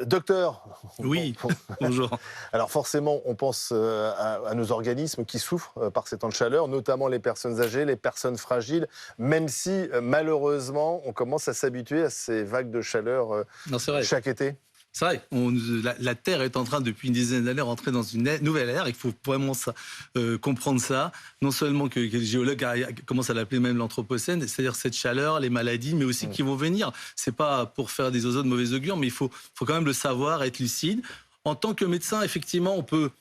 Docteur, Oui, bonjour. alors forcément, on pense à nos organismes qui souffrent par ces temps de chaleur, notamment les personnes âgées, les personnes fragiles, même si malheureusement, on commence à s'habituer à ces vagues de chaleur Non, c'est vrai. chaque été. C'est vrai, la Terre est en train, depuis une dizaine d'années, rentrer dans une nouvelle ère. Il faut vraiment comprendre ça. Non seulement que les géologues commencent à l'appeler même l'anthropocène, c'est-à-dire cette chaleur, les maladies, mais aussi qui vont venir. C'est pas pour faire des oiseaux de mauvais augure, mais il faut quand même le savoir, être lucide. En tant que médecin, effectivement, on peut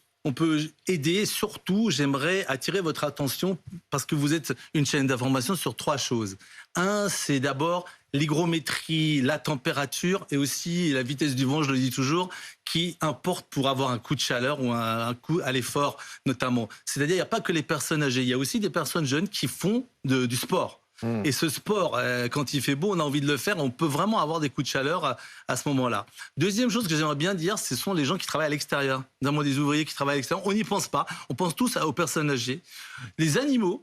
aider. Surtout, j'aimerais attirer votre attention parce que vous êtes une chaîne d'information sur 3 choses. Un, c'est d'abord l'hygrométrie, la température et aussi la vitesse du vent, je le dis toujours, qui importe pour avoir un coup de chaleur ou un coup à l'effort notamment. C'est-à-dire, il n'y a pas que les personnes âgées, il y a aussi des personnes jeunes qui font du sport. Et ce sport, quand il fait beau, on a envie de le faire. On peut vraiment avoir des coups de chaleur à ce moment-là. Deuxième chose que j'aimerais bien dire, ce sont les gens qui travaillent à l'extérieur. Notamment des ouvriers qui travaillent à l'extérieur. On n'y pense pas. On pense tous aux personnes âgées. Les animaux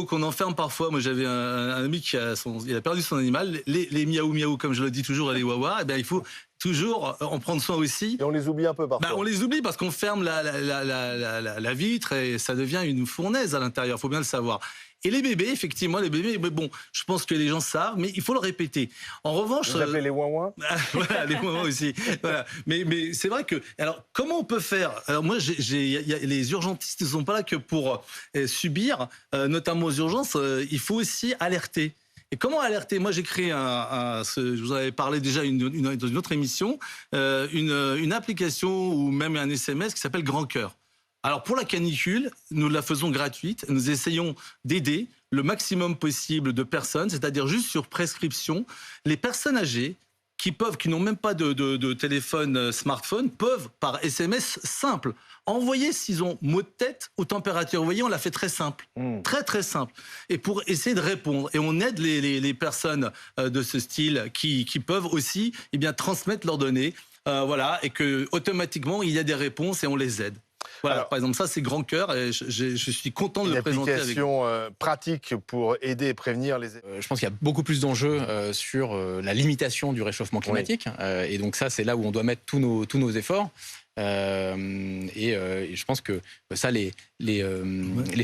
qu'on enferme parfois. Moi, j'avais un ami il a perdu son animal. Les miaou miaou, comme je le dis toujours, les wawa. Eh bien, il faut toujours en prendre soin aussi. Et on les oublie un peu parfois. On les oublie parce qu'on ferme la vitre et ça devient une fournaise à l'intérieur. Il faut bien le savoir. Et les bébés, effectivement, mais bon, je pense que les gens savent, mais il faut le répéter. En revanche... Vous appelez les ouin-ouin. Voilà, les ouin-ouin aussi. Voilà. Mais c'est vrai que... Alors, comment on peut faire? Alors moi, les urgentistes ne sont pas là que pour subir, notamment aux urgences. Il faut aussi alerter. Et comment alerter? Moi, j'ai créé je vous en avais parlé déjà dans une autre émission, une application ou même un SMS qui s'appelle Grand Cœur. Alors pour la canicule, nous la faisons gratuite. Nous essayons d'aider le maximum possible de personnes, c'est-à-dire juste sur prescription. Les personnes âgées qui n'ont même pas de téléphone smartphone, peuvent par SMS simple envoyer s'ils ont maux de tête ou température. Vous voyez, on l'a fait très simple, très très simple. Et pour essayer de répondre, et on aide les personnes de ce style qui peuvent aussi transmettre leurs données, voilà, et que automatiquement il y a des réponses et on les aide. Voilà, alors, par exemple, ça, c'est Grand Cœur et je suis content de le présenter avec vous. Une application pratique pour aider et prévenir les... Je pense qu'il y a beaucoup plus d'enjeux sur la limitation du réchauffement climatique. Oui. Et donc ça, c'est là où on doit mettre tous nos efforts. Et je pense que ça, les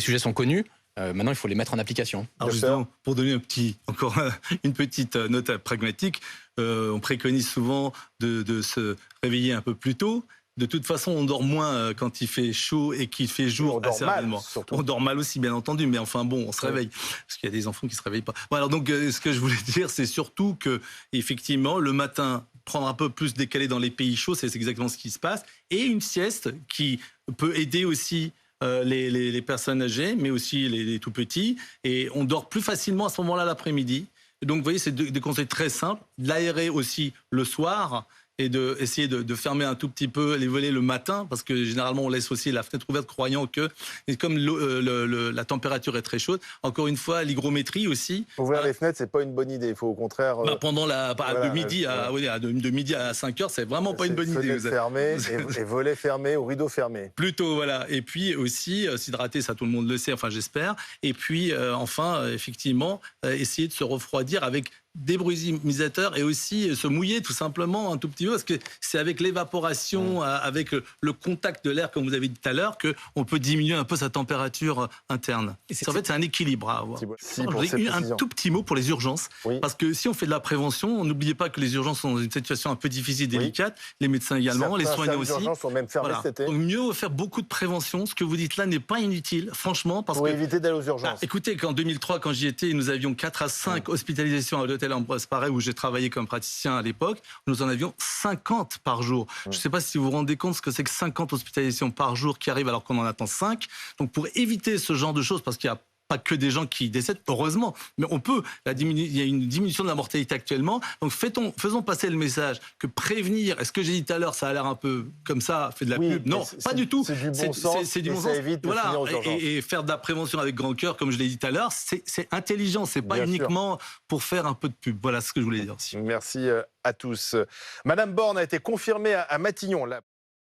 sujets sont connus. Maintenant, il faut les mettre en application. Alors justement, pour donner encore une petite note pragmatique, on préconise souvent de se réveiller un peu plus tôt. De toute façon, on dort moins quand il fait chaud et qu'il fait jour assez rapidement. On dort mal aussi, bien entendu, mais enfin bon, on se réveille. Parce qu'il y a des enfants qui ne se réveillent pas. Bon, alors donc, ce que je voulais dire, c'est surtout que, effectivement, le matin, prendre un peu plus décalé dans les pays chauds, c'est exactement ce qui se passe. Et une sieste qui peut aider aussi les personnes âgées, mais aussi les tout petits. Et on dort plus facilement à ce moment-là l'après-midi. Donc, vous voyez, c'est des conseils très simples. L'aérer aussi le soir et essayer de fermer un tout petit peu les volets le matin, parce que généralement on laisse aussi la fenêtre ouverte croyant que, et comme la température est très chaude, encore une fois, l'hygrométrie aussi. Ouvrir les fenêtres, c'est pas une bonne idée, il faut au contraire... pendant de midi à 5 heures, c'est vraiment pas une bonne idée. Fenêtres fermées et volets fermés ou rideaux fermés. Plutôt, voilà. Et puis aussi, s'hydrater, ça tout le monde le sait, enfin j'espère. Et puis enfin, effectivement, essayer de se refroidir avec des brumisateurs et aussi se mouiller tout simplement un tout petit peu parce que c'est avec l'évaporation, avec le contact de l'air, comme vous avez dit tout à l'heure, qu'on peut diminuer un peu sa température interne. En fait, c'est un équilibre à avoir. Un tout petit mot pour les urgences, parce que si on fait de la prévention, n'oubliez pas que les urgences sont dans une situation un peu difficile, délicate, les médecins également, les soignants aussi. Sont même fermés cet été. Donc mieux faire beaucoup de prévention. Ce que vous dites là n'est pas inutile, franchement. Pour éviter d'aller aux urgences. Écoutez, qu'en 2003, quand j'y étais, nous avions 4 à 5 hospitalisations à l'hôtel Ambroise Paré, où j'ai travaillé comme praticien à l'époque. Nous en avions 50 par jour. Je ne sais pas si vous vous rendez compte ce que c'est que 50 hospitalisations par jour qui arrivent alors qu'on en attend 5. Donc pour éviter ce genre de choses, parce qu'il y a pas que des gens qui décèdent, heureusement, mais il y a une diminution de la mortalité actuellement, donc faisons passer le message que prévenir, est-ce que j'ai dit tout à l'heure, ça a l'air un peu comme ça, fait de la pub, non, pas du tout. C'est du bon sens, c'est du bon ça sens. évite de voilà, finir aux urgences. et faire de la prévention avec Grand Cœur, comme je l'ai dit tout à l'heure, c'est intelligent, c'est pas uniquement pour faire un peu de pub. Voilà ce que je voulais dire aussi. Merci à tous. Madame Borne a été confirmée à Matignon.